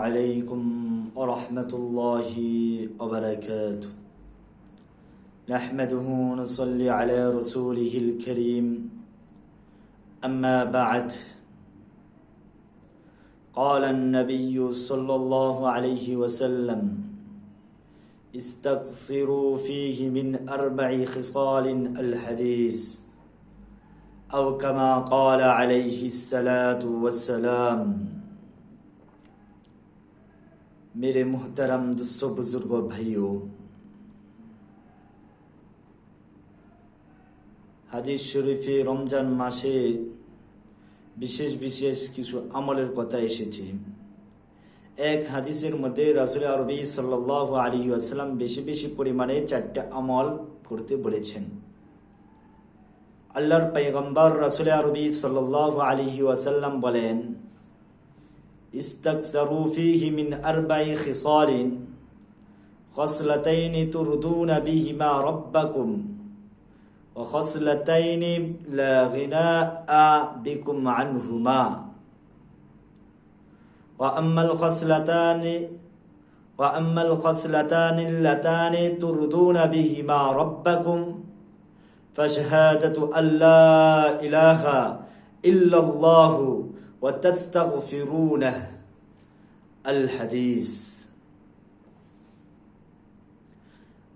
عليكم ورحمة الله وبركاته نحمده ونصلي على رسوله الكريم أما بعد قال النبي صلى الله عليه وسلم استقصروا فيه من 4 خصال الحديث أو كما قال عليه الصلاة والسلام मेरे मुहतरम दोस्तों बुजुर्गों भाइयों, হাদিস শরীফে রমজান মাসে বিশেষ বিশেষ কিছু আমলের কথা এসেছে। এক হাদিসের মধ্যে রাসূল আরবি সাল্লাল্লাহু আলাইহি ওয়াসাল্লাম বেশি বেশি পরিমাণে 4টা আমল করতে বলেছেন। আল্লাহর পয়গম্বর রাসূল আরবি সাল্লাল্লাহু আলাইহি ওয়াসাল্লাম বলেন, استكثروا فيه من 4 خصال خصلتين ترضون بهما ربكم وخصلتين لا غناء بكم عنهما وأما الخصلتان اللتان ترضون بهما ربكم فشهادة أن لا إله إلا الله وتستغفرونه الحديث।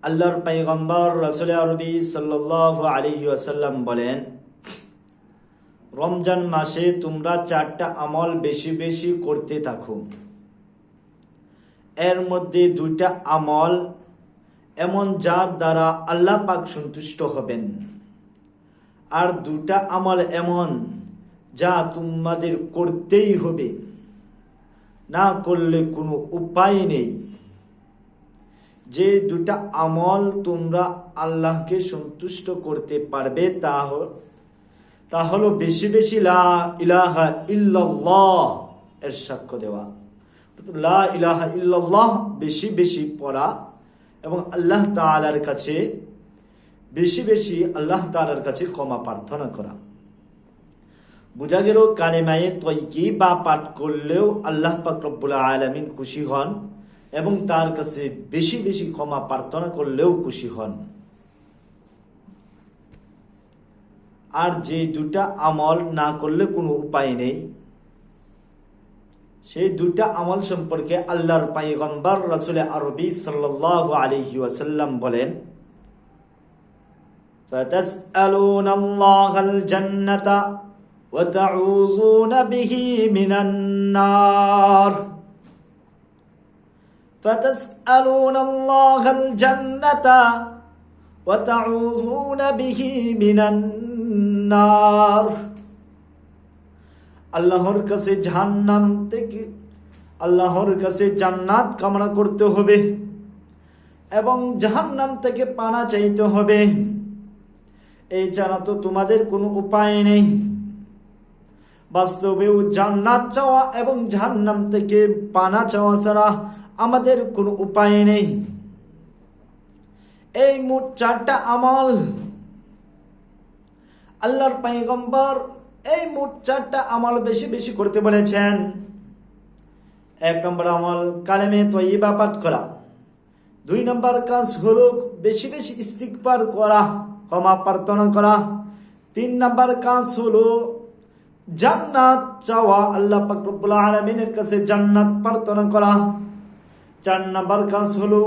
আল্লাহর পয়গম্বর রাসূল আরবি সাল্লাল্লাহু আলাইহি ওয়াসাল্লাম বলেন, রমজান মাসে তোমরা 4টা আমল বেশি বেশি করতে থাকো। এর মধ্যে 2টা আমল এমন যার দ্বারা আল্লাহ পাক সন্তুষ্ট হবেন, আর 2টা আমল এমন যা তোমাদের করতেই হবে, না করলে কোনো উপায় নেই। যে 2টা আমল তোমরা আল্লাহকে সন্তুষ্ট করতে পারবে তা হলো বেশি বেশি লা ইলাহা ইল্লাল্লাহ এর সাক্ষ্য দেওয়া। লা ইলাহা ইল্লাল্লাহ বেশি বেশি পড়া এবং আল্লাহ তাআলার কাছে বেশি বেশি আল্লাহ তাআলার কাছে ক্ষমা প্রার্থনা করা। বোঝা গেল কালেমায়ে তয়্যিবা পাঠ করলেও আল্লাহ পাক রব্বুল আলামিন খুশি হন এবং তার কাছে বেশি বেশি ক্ষমা প্রার্থনা করলেও খুশি হন। আর যে 2টা আমল না করলে কোনো উপায় নেই, সেই 2টা আমল সম্পর্কে আল্লাহর পয়গম্বর রাসূল আরবি সাল্লাল্লাহু আলাইহি ওয়াসাল্লাম বলেন, ফাতাসআলুনাল্লাহাল জান্নাতা وتعوذون به من النار فتسألون الله الجنة وتعوذون به من النار। আল্লাহর কাছে জাহান্নাম থেকে আল্লাহর কাছে জান্নাত কামনা করতে হবে এবং জাহান্নাম থেকে পানা চাইতে হবে। এই ছাড়া তো তোমাদের কোনো উপায় নেই। বাস্তবেও জান্নাত চাওয়া এবং জাহান্নাম থেকে পানা চাওয়া ছাড়া আমাদের কোনো উপায় নেই। এই মোট 4টা আমল আল্লাহর পয়গম্বর এই মোট 4টা আমল বেশি বেশি করতে বলেছেন। 1 নম্বর আমল কালেমে তয়্যিবা পাঠ করা। 2 নম্বর কাজ হলো বেশি বেশি ইস্তিগফার করা, ক্ষমা প্রার্থনা করা। 3 নম্বর কাজ হলো জান্নাত চাওয়া, আল্লাহ পাক রব্বুল আলামিনের কাছে জান্নাত প্রার্থনা করা। 4 নম্বর কাজ হলো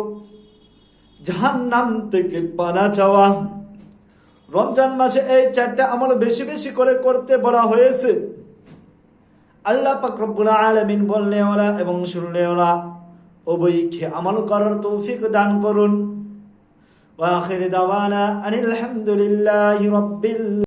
জাহান্নাম থেকে পানা চাওয়া। রমজান মাসে এই 4টা আমল বেশি বেশি করে করতে বলা হয়েছে। আল্লাহ পাক রব্বুল আলামিন বলনেওয়ালা এবং শুননেওয়ালা উভয়কে আমল করার তৌফিক দান করুন। ওয়া আখির দাওয়ানা আনিল হামদুলিল্লাহি রাব্বিল